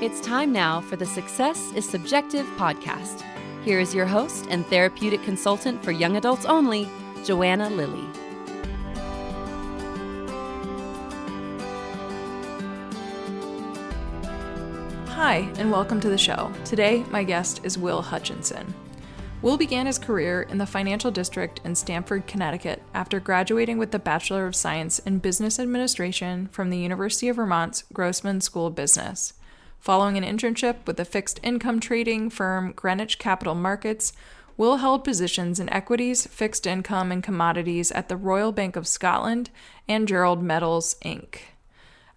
It's time now for the Success is Subjective podcast. Here is your host and therapeutic consultant for young adults only, Joanna Lilley. Hi, and welcome to the show. Today, my guest is Will Hutchinson. Will began his career in the financial district in Stanford, Connecticut, after graduating with the Bachelor of Science in Business Administration from the University of Vermont's Grossman School of Business. Following an internship with the fixed income trading firm Greenwich Capital Markets, Will held positions in equities, fixed income, and commodities at the Royal Bank of Scotland and Gerald Metals, Inc.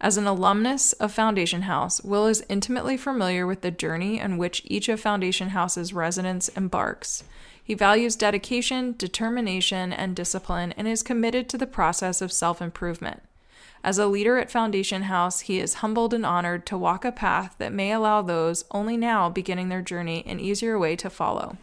As an alumnus of Foundation House, Will is intimately familiar with the journey on which each of Foundation House's residents embarks. He values dedication, determination, and discipline, and is committed to the process of self-improvement. As a leader at Foundation House, he is humbled and honored to walk a path that may allow those only now beginning their journey an easier way to follow.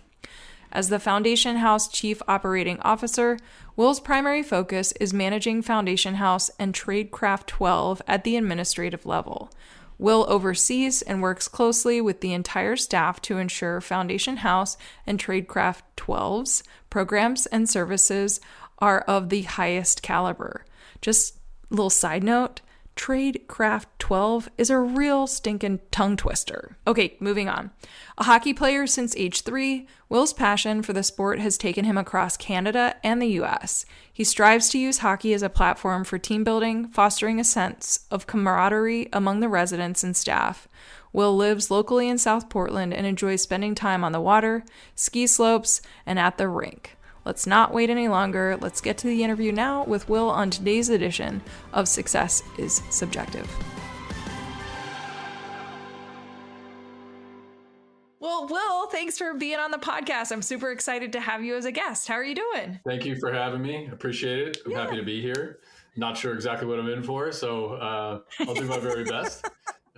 As the Foundation House Chief Operating Officer, Will's primary focus is managing Foundation House and Tradecraft 12 at the administrative level. Will oversees and works closely with the entire staff to ensure Foundation House and Tradecraft 12's programs and services are of the highest caliber. Just a little side note, Tradecraft 12 is a real stinking tongue twister. Okay, moving on. A hockey player since age 3, Will's passion for the sport has taken him across Canada and the US. He strives to use hockey as a platform for team building, fostering a sense of camaraderie among the residents and staff. Will lives locally in South Portland and enjoys spending time on the water, ski slopes, and at the rink. Let's not wait any longer. Let's get to the interview now with Will on today's edition of Success is Subjective. Well, Will, thanks for being on the podcast. I'm super excited to have you as a guest. How are you doing? Thank you for having me. Appreciate it. I'm happy to be here. Not sure exactly what I'm in for, so I'll do my very best.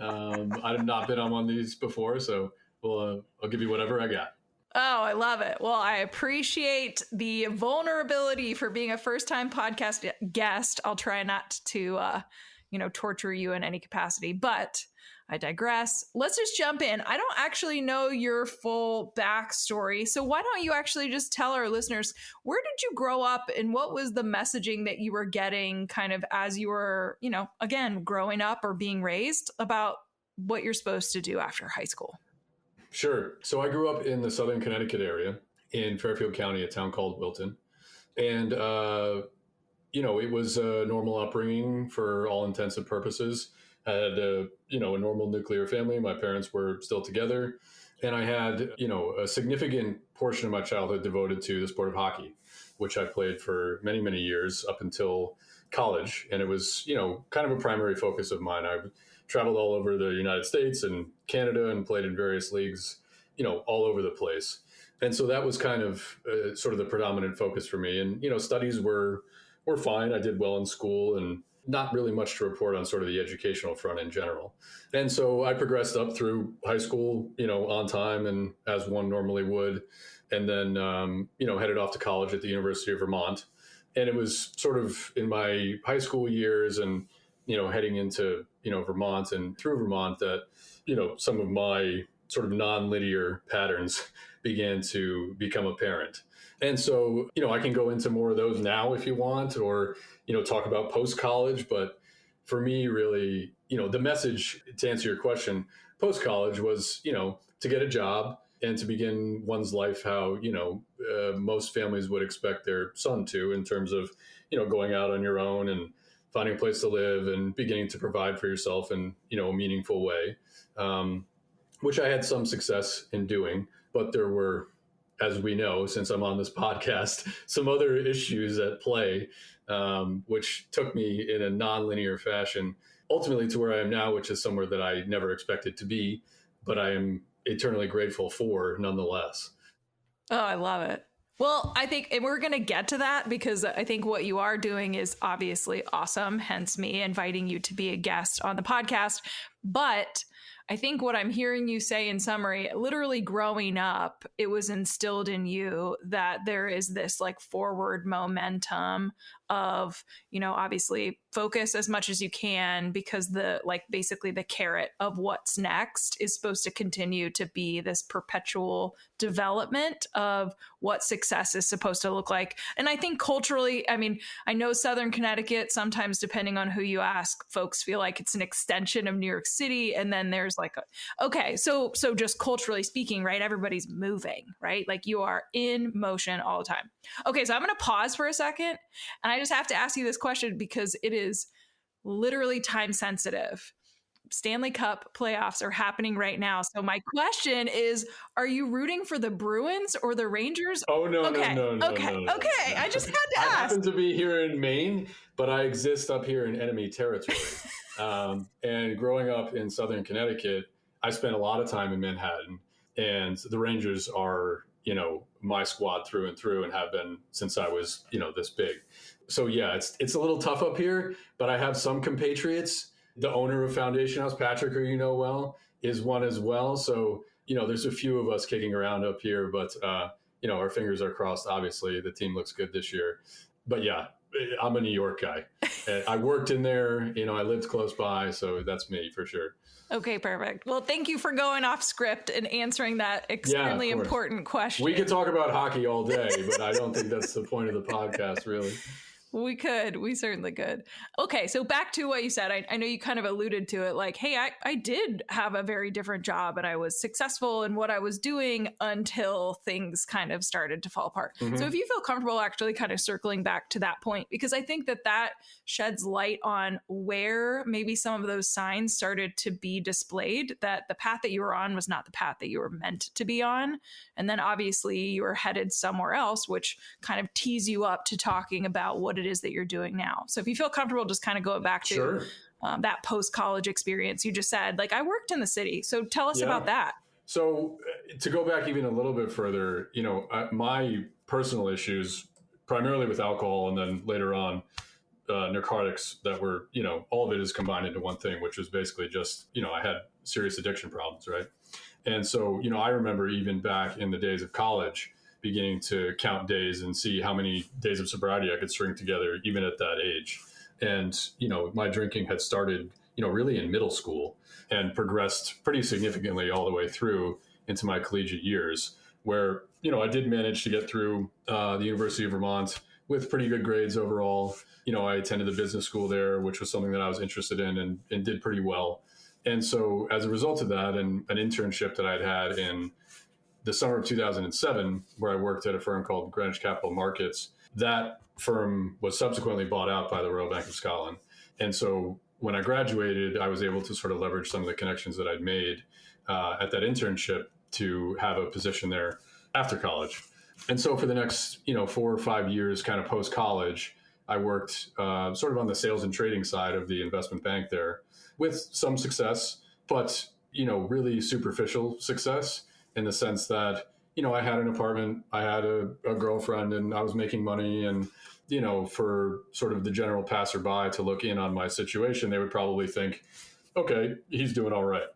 I've not been on one of these before, so I'll give you whatever I got. Oh, I love it. Well, I appreciate the vulnerability for being a first-time podcast guest. I'll try not to, torture you in any capacity, but I digress. Let's just jump in. I don't actually know your full backstory, so why don't you actually just tell our listeners, where did you grow up and what was the messaging that you were getting kind of as you were, again, growing up or being raised about what you're supposed to do after high school? Sure. So I grew up in the Southern Connecticut area in Fairfield County, a town called Wilton. And, it was a normal upbringing for all intents and purposes. I had, a normal nuclear family. My parents were still together. And I had, a significant portion of my childhood devoted to the sport of hockey, which I played for many, many years up until college. And it was, kind of a primary focus of mine. I traveled all over the United States and Canada and played in various leagues, all over the place. And so that was kind of sort of the predominant focus for me. And, studies were fine. I did well in school and not really much to report on sort of the educational front in general. And so I progressed up through high school, on time and as one normally would. And then, headed off to college at the University of Vermont. And it was sort of in my high school years and, heading into, Vermont and through Vermont that, some of my sort of non-linear patterns began to become apparent. And so, I can go into more of those now if you want, or, talk about post-college. But for me, really, the message to answer your question, post-college was, to get a job and to begin one's life how, most families would expect their son to, in terms of, going out on your own and finding a place to live and beginning to provide for yourself in, a meaningful way, which I had some success in doing. But there were, as we know, since I'm on this podcast, some other issues at play, which took me in a nonlinear fashion, ultimately to where I am now, which is somewhere that I never expected to be, but I am eternally grateful for nonetheless. Oh, I love it. Well, I think, and we're going to get to that because I think what you are doing is obviously awesome, hence me inviting you to be a guest on the podcast. But I think what I'm hearing you say in summary, literally growing up, it was instilled in you that there is this like forward momentum of, obviously focus as much as you can, because basically the carrot of what's next is supposed to continue to be this perpetual development of what success is supposed to look like. And I think culturally, I know Southern Connecticut, sometimes depending on who you ask, folks feel like it's an extension of New York City. And then there's so just culturally speaking, right? Everybody's moving, right? Like you are in motion all the time. Okay. So I'm going to pause for a second. And I just have to ask you this question because it is literally time sensitive. Stanley Cup playoffs are happening right now. So my question is, are you rooting for the Bruins or the Rangers? Oh, no, okay. no. Okay. I just had to ask. I happen to be here in Maine, but I exist up here in enemy territory. And growing up in Southern Connecticut, I spent a lot of time in Manhattan, and the Rangers are, my squad through and through, and have been since I was, this big. So yeah, it's a little tough up here, but I have some compatriots. The owner of Foundation House, Patrick, who you know well, is one as well. So, there's a few of us kicking around up here, but, our fingers are crossed. Obviously, the team looks good this year. But yeah, I'm a New York guy. I worked in there, I lived close by. So that's me for sure. Okay, perfect. Well, thank you for going off script and answering that extremely important question. We could talk about hockey all day, but I don't think that's the point of the podcast, really. We certainly could. Okay, so back to what you said. I know you kind of alluded to it, like, hey, I did have a very different job and I was successful in what I was doing until things kind of started to fall apart. Mm-hmm. So if you feel comfortable actually kind of circling back to that point, because I think that sheds light on where maybe some of those signs started to be displayed, that the path that you were on was not the path that you were meant to be on. And then obviously you were headed somewhere else, which kind of tees you up to talking about what it is that you're doing now. So if you feel comfortable just kind of going back to Sure. That post-college experience, you just said, like, I worked in the city. So tell us about that. So to go back even a little bit further, my personal issues, primarily with alcohol and then later on narcotics, that were, all of it is combined into one thing, which was basically just, I had serious addiction problems, right? And so, I remember even back in the days of college, beginning to count days and see how many days of sobriety I could string together, even at that age. And, my drinking had started, really in middle school and progressed pretty significantly all the way through into my collegiate years, where, I did manage to get through the University of Vermont with pretty good grades overall. I attended the business school there, which was something that I was interested in and did pretty well. And so as a result of that, and an internship that I'd had in the summer of 2007, where I worked at a firm called Greenwich Capital Markets, that firm was subsequently bought out by the Royal Bank of Scotland. And so when I graduated, I was able to sort of leverage some of the connections that I'd made at that internship to have a position there after college. And so for the next, 4 or 5 years, kind of post-college, I worked sort of on the sales and trading side of the investment bank there with some success, but, really superficial success, in the sense that, I had an apartment, I had a girlfriend, and I was making money. And, for sort of the general passerby to look in on my situation, they would probably think, okay, he's doing all right.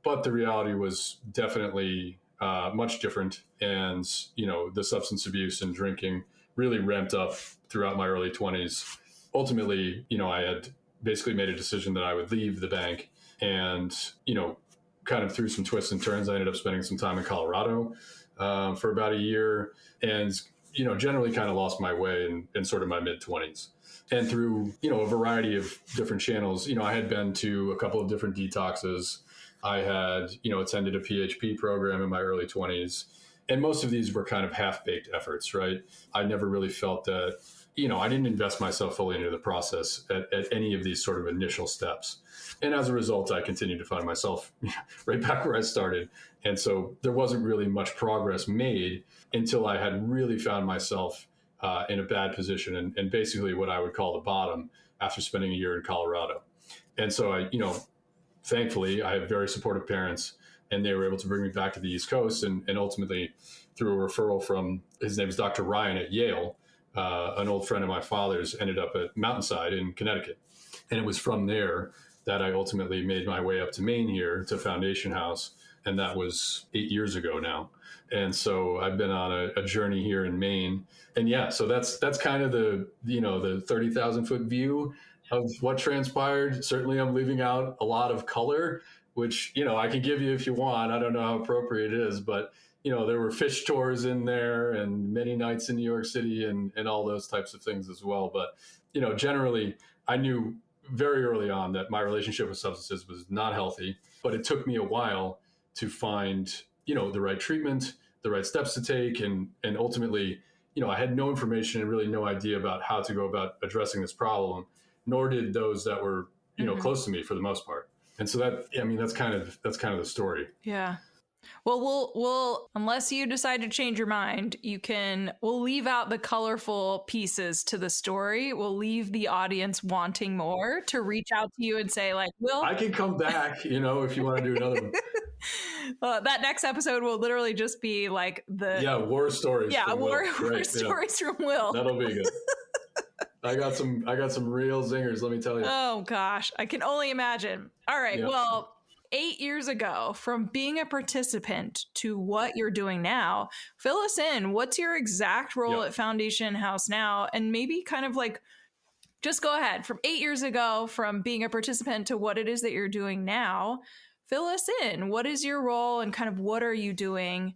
But the reality was definitely much different. And, the substance abuse and drinking really ramped up throughout my early 20s. Ultimately, I had basically made a decision that I would leave the bank, and, kind of through some twists and turns, I ended up spending some time in Colorado for about a year, and, generally kind of lost my way in sort of my mid-20s. And through, a variety of different channels, I had been to a couple of different detoxes. I had, attended a PHP program in my early 20s. And most of these were kind of half-baked efforts, right? I never really felt that, I didn't invest myself fully into the process at any of these sort of initial steps. And as a result, I continued to find myself right back where I started. And so there wasn't really much progress made until I had really found myself in a bad position and basically what I would call the bottom after spending a year in Colorado. And so I, thankfully, I have very supportive parents, and they were able to bring me back to the East Coast, and ultimately through a referral from, his name is Dr. Ryan at Yale, an old friend of my father's, ended up at Mountainside in Connecticut. And it was from there that I ultimately made my way up to Maine here to Foundation House. And that was 8 years ago now. And so I've been on a journey here in Maine. And yeah, so that's kind of the 30,000 foot view of what transpired. Certainly I'm leaving out a lot of color, which, I can give you if you want. I don't know how appropriate it is, but there were fish tours in there and many nights in New York City and all those types of things as well. But, generally I knew very early on that my relationship with substances was not healthy, but it took me a while to find, the right treatment, the right steps to take. And ultimately, I had no information and really no idea about how to go about addressing this problem, nor did those that were, close to me for the most part. And so that's kind of the story. Yeah. Well, we'll unless you decide to change your mind, we'll leave out the colorful pieces to the story. We'll leave the audience wanting more to reach out to you and say, like, Will, I can come back, if you want to do another one. That next episode will literally just be like war stories. Yeah, war stories from Will. That'll be good. I got some real zingers, let me tell you. Oh gosh, I can only imagine. All right, Yep. Well, 8 years ago, from being a participant to what you're doing now, fill us in. What's your exact role at Foundation House now? And maybe kind of like, just go ahead. From 8 years ago, from being a participant to what it is that you're doing now, fill us in. What is your role and kind of what are you doing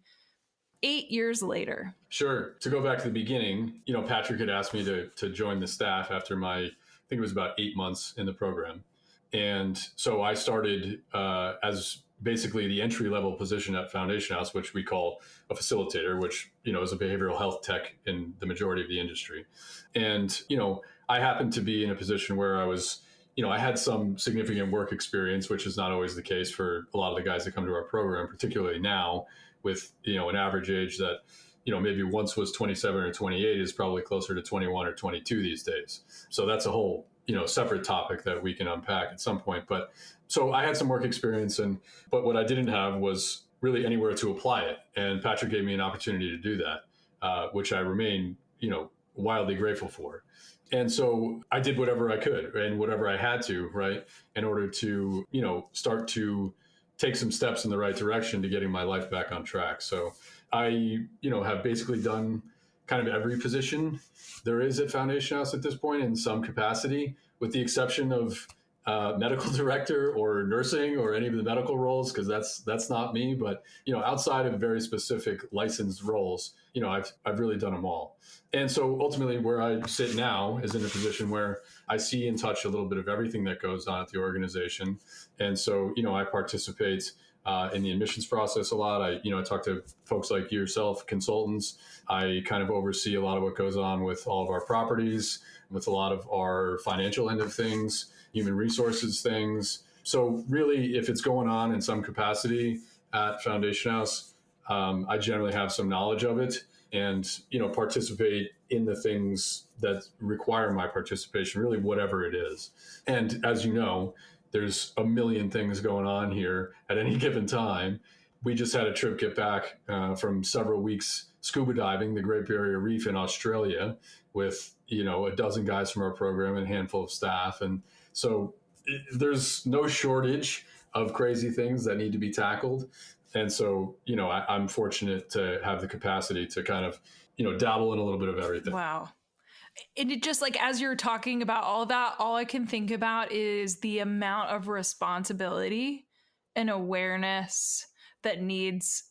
8 years later? Sure. To go back to the beginning, Patrick had asked me to join the staff after I think it was about 8 months in the program. And so I started as basically the entry-level position at Foundation House, which we call a facilitator, which, is a behavioral health tech in the majority of the industry. And, I happened to be in a position where I was, I had some significant work experience, which is not always the case for a lot of the guys that come to our program, particularly now with, an average age that, maybe once was 27 or 28 is probably closer to 21 or 22 these days. So that's a whole separate topic that we can unpack at some point. But so I had some work experience but what I didn't have was really anywhere to apply it. And Patrick gave me an opportunity to do that, which I remain, wildly grateful for. And so I did whatever I could and whatever I had to, right, in order to, start to take some steps in the right direction to getting my life back on track. So I, have basically done kind of every position there is at Foundation House at this point in some capacity, with the exception of medical director or nursing or any of the medical roles, because that's not me. But outside of very specific licensed roles, I've really done them all. And so ultimately, where I sit now is in a position where I see and touch a little bit of everything that goes on at the organization. And so I participate in the admissions process a lot. I talk to folks like yourself, consultants. I kind of oversee a lot of what goes on with all of our properties, with a lot of our financial end of things, human resources things. So really, if it's going on in some capacity at Foundation House, I generally have some knowledge of it and, participate in the things that require my participation, really whatever it is. And as you know, there's a million things going on here at any given time. We just had a trip get back from several weeks scuba diving, the Great Barrier Reef in Australia, with, a dozen guys from our program and a handful of staff. And so there's no shortage of crazy things that need to be tackled. And so, I'm fortunate to have the capacity to kind of, dabble in a little bit of everything. Wow. And it just like, as you're talking about all of that, all I can think about is the amount of responsibility and awareness that needs,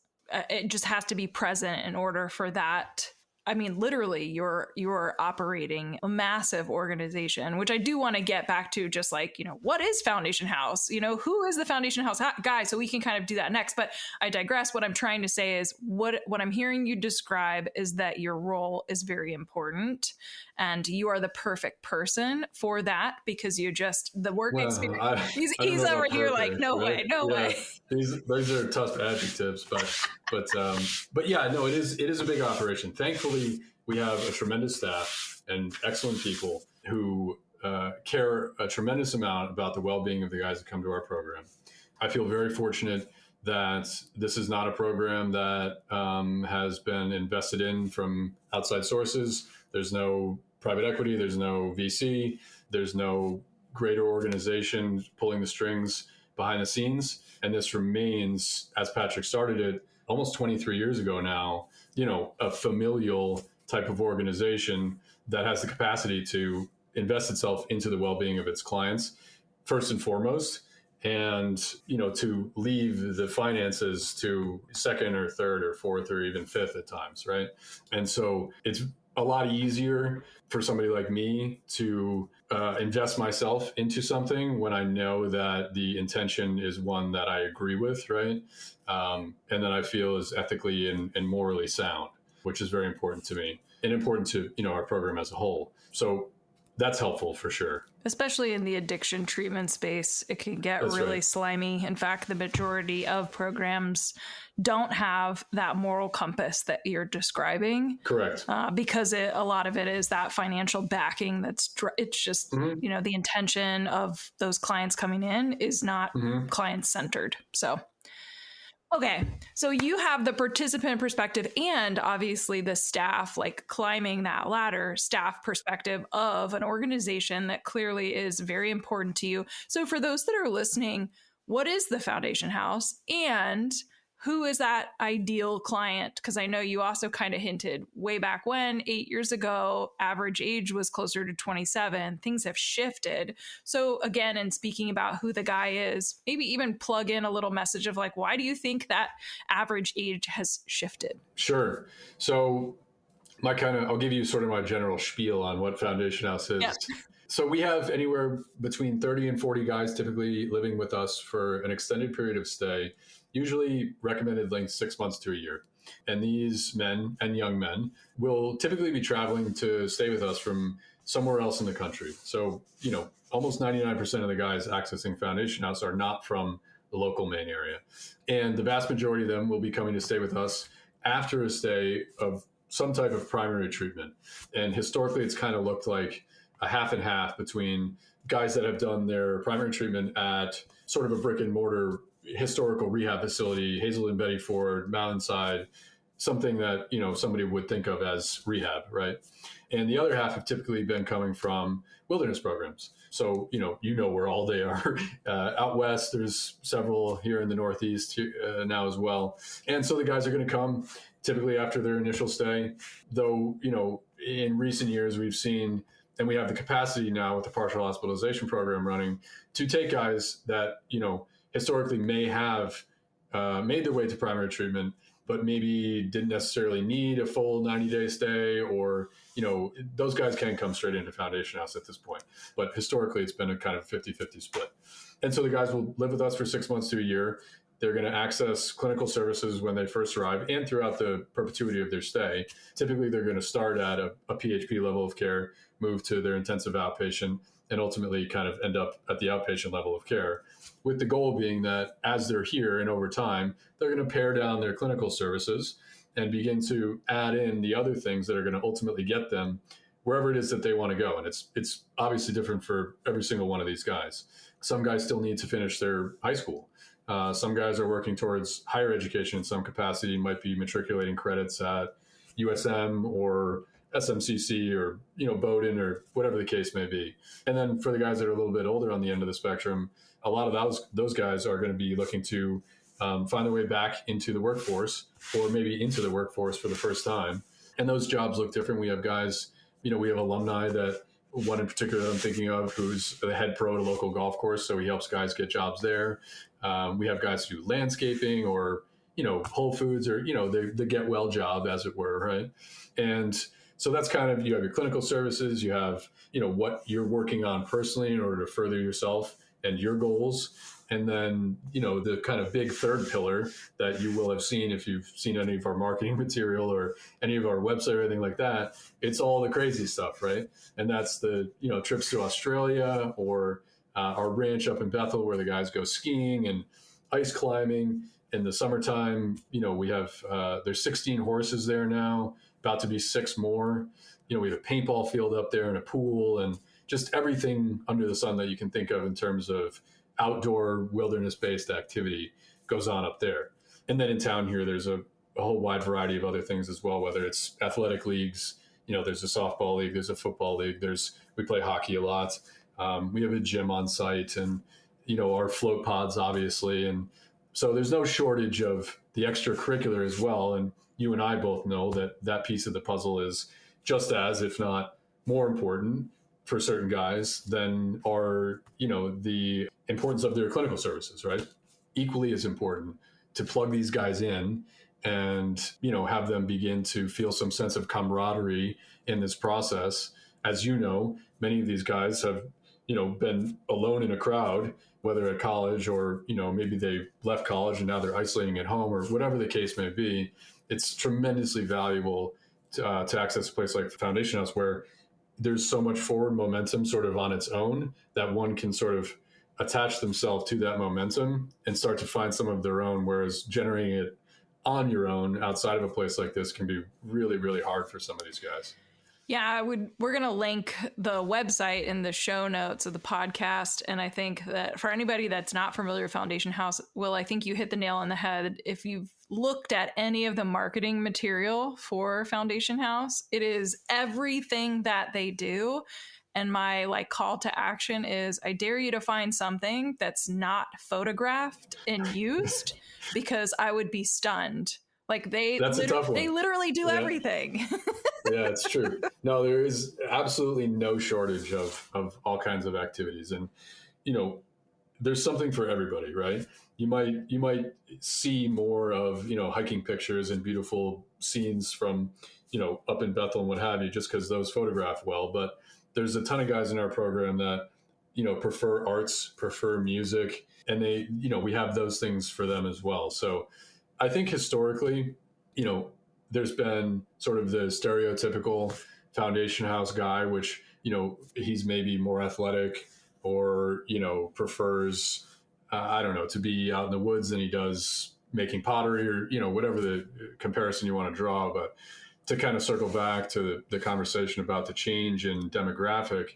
it just has to be present in order for that. I mean, literally, you're operating a massive organization, which I do want to get back to, just like, what is Foundation House? Who is the Foundation House guy? So we can kind of do that next. But I digress. What I'm trying to say is what I'm hearing you describe is that your role is very important and you are the perfect person for that, because you just, the work experience. He's over here like, no way. Those are tough adjectives, but yeah, no, it is a big operation. Thankfully, we have a tremendous staff and excellent people who care a tremendous amount about the well-being of the guys that come to our program. I feel very fortunate that this is not a program that has been invested in from outside sources. There's no private equity, there's no VC, there's no greater organization pulling the strings behind the scenes. And this remains, as Patrick started it almost 23 years ago now, a familial type of organization that has the capacity to invest itself into the well-being of its clients, first and foremost, and, to leave the finances to second or third or fourth or even fifth at times, right? And so it's a lot easier for somebody like me to invest myself into something when I know that the intention is one that I agree with, right? And that I feel is ethically and morally sound, which is very important to me and important to, our program as a whole. So that's helpful for sure. Especially in the addiction treatment space, it can get That's really right. slimy. In fact, the majority of programs don't have that moral compass that you're describing. Correct. Because a lot of it is that financial backing. It's just, the intention of those clients coming in is not client-centered. So, okay. So you have the participant perspective and obviously the staff, like climbing that ladder, staff perspective of an organization that clearly is very important to you. So for those that are listening, what is the Foundation House and who is that ideal client? Because I know you also kind of hinted way back when, 8 years ago, average age was closer to 27. Things have shifted. So again, in speaking about who the guy is, maybe even plug in a little message of like, why do you think that average age has shifted? Sure. So I'll give you sort of my general spiel on what Foundation House is. Yeah. So we have anywhere between 30 and 40 guys typically living with us for an extended period of stay, usually recommended length 6 months to a year. And these men and young men will typically be traveling to stay with us from somewhere else in the country. So, almost 99% of the guys accessing Foundation House are not from the local Maine area. And the vast majority of them will be coming to stay with us after a stay of some type of primary treatment. And historically, it's kind of looked like a half and half between guys that have done their primary treatment at sort of a brick and mortar historical rehab facility, Hazelden, Betty Ford, Mountainside, something that, somebody would think of as rehab, right? And the other half have typically been coming from wilderness programs. So, where all they are. Out west, there's several here in the Northeast now as well. And so the guys are going to come typically after their initial stay, though, in recent years, we've seen, and we have the capacity now with the partial hospitalization program running to take guys that, historically may have made their way to primary treatment, but maybe didn't necessarily need a full 90-day stay, or, those guys can come straight into Foundation House at this point. But historically, it's been a kind of 50-50 split. And so the guys will live with us for 6 months to a year. They're going to access clinical services when they first arrive and throughout the perpetuity of their stay. Typically, they're going to start at a PHP level of care, move to their intensive outpatient, and ultimately kind of end up at the outpatient level of care, with the goal being that as they're here and over time, they're going to pare down their clinical services and begin to add in the other things that are going to ultimately get them wherever it is that they want to go. And it's obviously different for every single one of these guys. Some guys still need to finish their high school. Some guys are working towards higher education in some capacity, might be matriculating credits at USM or SMCC or, Bowdoin or whatever the case may be. And then for the guys that are a little bit older on the end of the spectrum, a lot of those guys are going to be looking to find their way back into the workforce, or maybe into the workforce for the first time. And those jobs look different. We have guys, we have alumni that, one in particular that I'm thinking of, who's the head pro at a local golf course. So he helps guys get jobs there. We have guys who do landscaping or, Whole Foods or, the get well job, as it were, right? And so that's kind of, you have your clinical services, you have, what you're working on personally in order to further yourself and your goals. And then, the kind of big third pillar that you will have seen if you've seen any of our marketing material or any of our website or anything like that, it's all the crazy stuff, right? And that's the, trips to Australia or our ranch up in Bethel where the guys go skiing and ice climbing. In the summertime, we have, there's 16 horses there now, about to be 6 more. We have a paintball field up there and a pool and just everything under the sun that you can think of in terms of outdoor wilderness-based activity goes on up there. And then in town here, there's a whole wide variety of other things as well, whether it's athletic leagues, there's a softball league, there's a football league, we play hockey a lot. We have a gym on site and, our float pods, obviously. And so there's no shortage of the extracurricular as well. And you and I both know that that piece of the puzzle is just as, if not more important for certain guys than are, the importance of their clinical services, right? Equally as important to plug these guys in and, have them begin to feel some sense of camaraderie in this process. As you know, many of these guys have, been alone in a crowd, whether at college or, maybe they left college and now they're isolating at home or whatever the case may be. It's tremendously valuable to access a place like the Foundation House where there's so much forward momentum sort of on its own that one can sort of attach themselves to that momentum and start to find some of their own, whereas generating it on your own outside of a place like this can be really, really hard for some of these guys. Yeah, we're going to link the website in the show notes of the podcast. And I think that for anybody that's not familiar with Foundation House, Will, I think you hit the nail on the head. If you've looked at any of the marketing material for Foundation House, it is everything that they do. And my call to action is I dare you to find something that's not photographed and used because I would be stunned. That's a tough one. They literally do everything. Yeah, it's true. No, there is absolutely no shortage of all kinds of activities. And, there's something for everybody, right? You might see more of, hiking pictures and beautiful scenes from, up in Bethel and what have you, just because those photograph well. But there's a ton of guys in our program that, prefer arts, prefer music, and they, we have those things for them as well. So I think historically, there's been sort of the stereotypical Foundation House guy, which, he's maybe more athletic or, prefers, I don't know, to be out in the woods than he does making pottery or, whatever the comparison you want to draw. But to kind of circle back to the conversation about the change in demographic,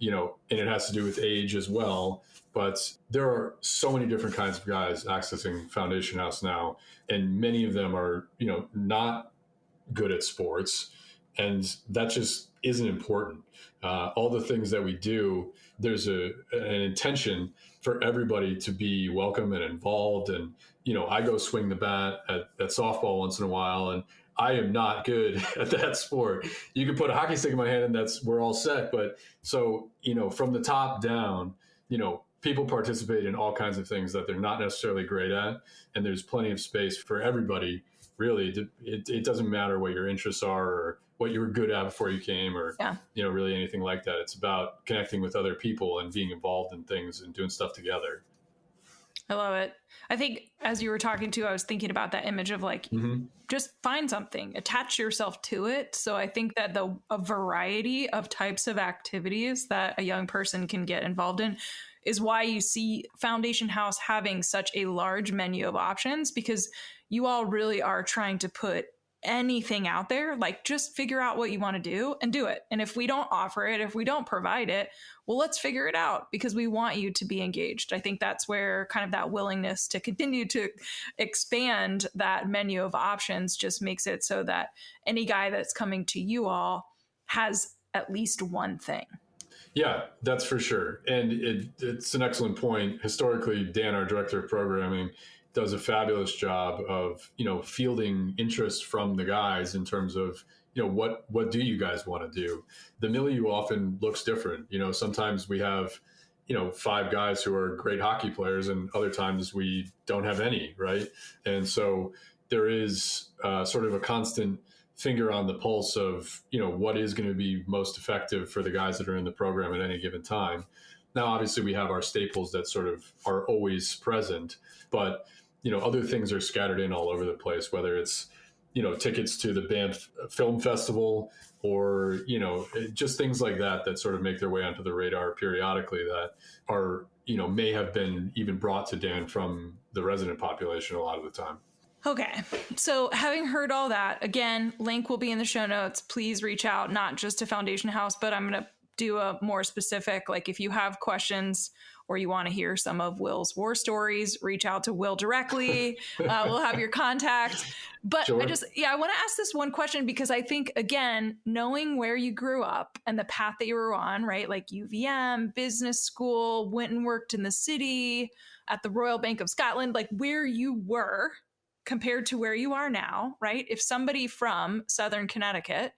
and it has to do with age as well. But there are so many different kinds of guys accessing Foundation House now, and many of them are, not good at sports, and that just isn't important. All the things that we do, there's an intention for everybody to be welcome and involved. And, I go swing the bat at softball once in a while, and I am not good at that sport. You can put a hockey stick in my hand and we're all set. But so, from the top down, people participate in all kinds of things that they're not necessarily great at. And there's plenty of space for everybody, really. It doesn't matter what your interests are or what you were good at before you came or, really anything like that. It's about connecting with other people and being involved in things and doing stuff together. I love it. I think as you were talking to, I was thinking about that image of just find something, attach yourself to it. So I think that a variety of types of activities that a young person can get involved in is why you see Foundation House having such a large menu of options, because you all really are trying to put anything out there. Just figure out what you want to do and do it. And if we don't offer it, if we don't provide it, well, let's figure it out because we want you to be engaged. I think that's where kind of that willingness to continue to expand that menu of options just makes it so that any guy that's coming to you all has at least one thing. Yeah, that's for sure. And it's an excellent point. Historically, Dan, our director of programming, does a fabulous job of, fielding interest from the guys in terms of, what do you guys want to do? The milieu often looks different. Sometimes we have, 5 guys who are great hockey players and other times we don't have any, right? And so there is sort of a constant finger on the pulse of, what is going to be most effective for the guys that are in the program at any given time. Now, obviously we have our staples that sort of are always present, but other things are scattered in all over the place, whether it's, tickets to the Banff Film Festival or, just things like that sort of make their way onto the radar periodically that are, may have been even brought to Dan from the resident population a lot of the time. Okay. So having heard all that, again, link will be in the show notes. Please reach out, not just to Foundation House, but I'm going to do a more specific, like if you have questions or you want to hear some of Will's war stories, reach out to Will directly. We'll have your contact. But Sure. I want to ask this one question because I think, again, knowing where you grew up and the path that you were on, right? Like UVM, business school, went and worked in the city at the Royal Bank of Scotland, like where you were compared to where you are now, right? If somebody from Southern Connecticut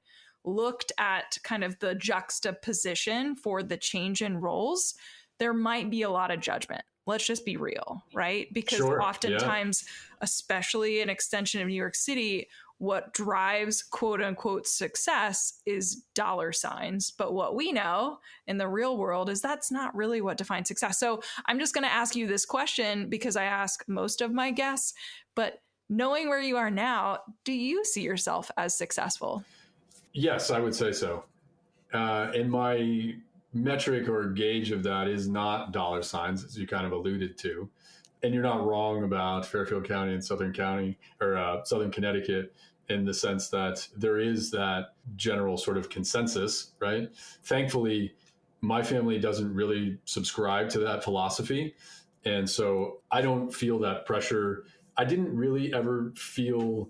looked at kind of the juxtaposition for the change in roles, there might be a lot of judgment. Let's just be real, right? Because oftentimes, especially an extension of New York City, what drives quote unquote success is dollar signs. But what we know in the real world is that's not really what defines success. So I'm just going to ask you this question because I ask most of my guests, but knowing where you are now, do you see yourself as successful? Yes, I would say so. And my metric or gauge of that is not dollar signs, as you kind of alluded to. And you're not wrong about Fairfield County and Southern County or Southern Connecticut in the sense that there is that general sort of consensus, right? Thankfully, my family doesn't really subscribe to that philosophy. And so I don't feel that pressure. I didn't really ever feel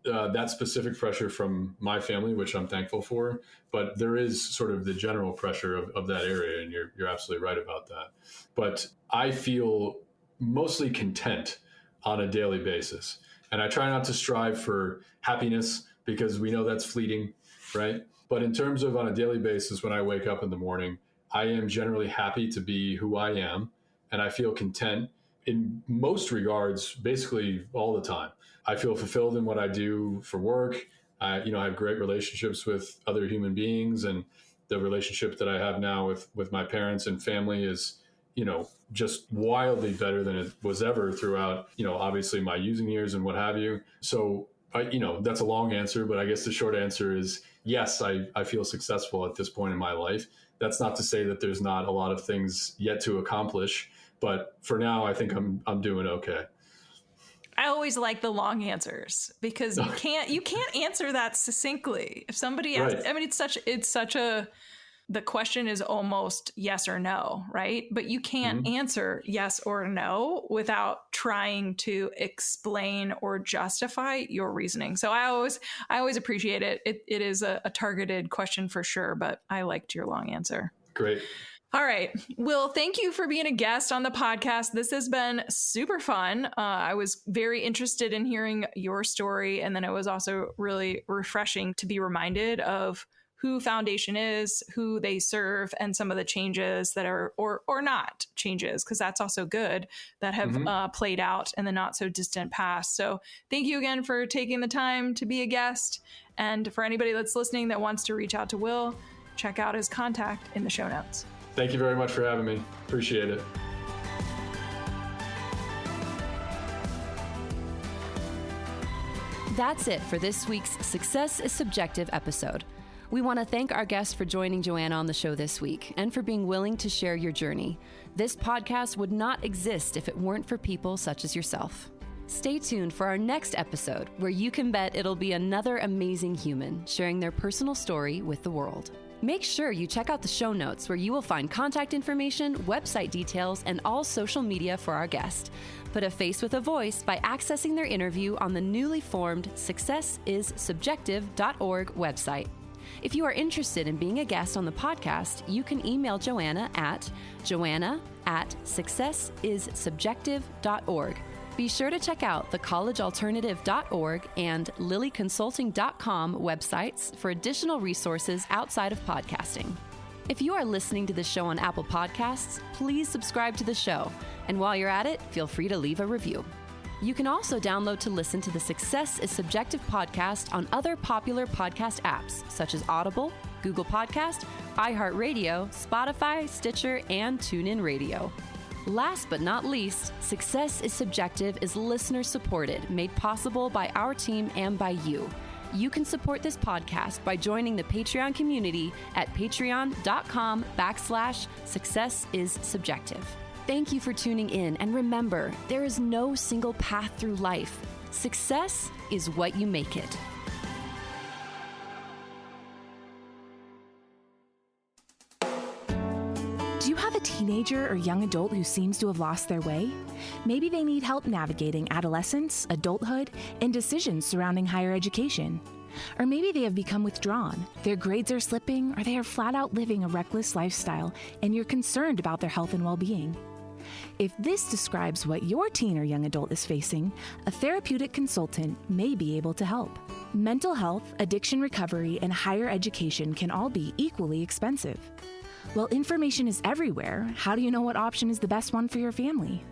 that specific pressure from my family, which I'm thankful for, but there is sort of the general pressure of that area. And you're absolutely right about that. But I feel mostly content on a daily basis. And I try not to strive for happiness because we know that's fleeting, right? But in terms of on a daily basis, when I wake up in the morning, I am generally happy to be who I am. And I feel content in most regards, basically all the time. I feel fulfilled in what I do for work. I have great relationships with other human beings, and the relationship that I have now with my parents and family is, just wildly better than it was ever throughout, obviously my using years and what have you. So, that's a long answer, but I guess the short answer is yes, I feel successful at this point in my life. That's not to say that there's not a lot of things yet to accomplish, but for now, I think I'm doing okay. I always like the long answers because you can't answer that succinctly. If somebody asks, I mean, it's such a, the question is almost yes or no, right? But you can't answer yes or no without trying to explain or justify your reasoning. So I always appreciate it. It is a targeted question for sure, but I liked your long answer. Great. All right. Will, thank you for being a guest on the podcast. This has been super fun. I was very interested in hearing your story. And then it was also really refreshing to be reminded of who Foundation is, who they serve, and some of the changes that are, or not changes, because that's also good, that have played out in the not so distant past. So thank you again for taking the time to be a guest. And for anybody that's listening that wants to reach out to Will, check out his contact in the show notes. Thank you very much for having me. Appreciate it. That's it for this week's Success is Subjective episode. We want to thank our guest for joining Joanna on the show this week and for being willing to share your journey. This podcast would not exist if it weren't for people such as yourself. Stay tuned for our next episode, where you can bet it'll be another amazing human sharing their personal story with the world. Make sure you check out the show notes, where you will find contact information, website details, and all social media for our guest. Put a face with a voice by accessing their interview on the newly formed successissubjective.org website. If you are interested in being a guest on the podcast, you can email Joanna at joanna@successissubjective.org. Be sure to check out the collegealternative.org and lilyconsulting.com websites for additional resources outside of podcasting. If you are listening to the show on Apple Podcasts, please subscribe to the show. And while you're at it, feel free to leave a review. You can also download to listen to the Success is Subjective podcast on other popular podcast apps, such as Audible, Google Podcast, iHeartRadio, Spotify, Stitcher, and TuneIn Radio. Last but not least, Success is Subjective is listener supported, made possible by our team and by you. You can support this podcast by joining the Patreon community at patreon.com/successissubjective. Thank you for tuning in, and remember, there is no single path through life. Success is what you make it. teenager or young adult who seems to have lost their way? Maybe they need help navigating adolescence, adulthood, and decisions surrounding higher education. Or maybe they have become withdrawn, their grades are slipping, or they are flat out living a reckless lifestyle, and you're concerned about their health and well-being. If this describes what your teen or young adult is facing, a therapeutic consultant may be able to help. Mental health, addiction recovery, and higher education can all be equally expensive. While information is everywhere, how do you know what option is the best one for your family?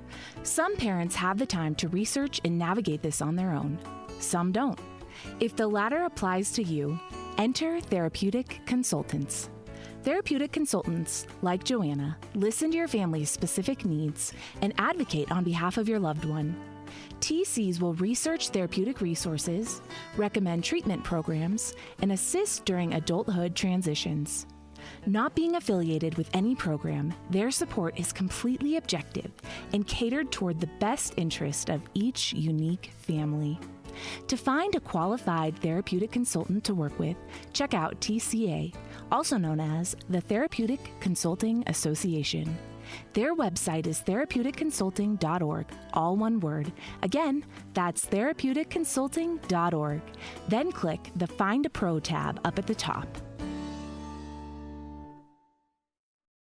Some parents have the time to research and navigate this on their own. Some don't. If the latter applies to you, enter therapeutic consultants. Therapeutic consultants, like Joanna, listen to your family's specific needs and advocate on behalf of your loved one. TCs will research therapeutic resources, recommend treatment programs, and assist during adulthood transitions. Not being affiliated with any program, their support is completely objective and catered toward the best interest of each unique family. To find a qualified therapeutic consultant to work with, check out TCA, also known as the Therapeutic Consulting Association. Their website is therapeuticconsulting.org, all one word. Again, that's therapeuticconsulting.org. Then click the Find a Pro tab up at the top.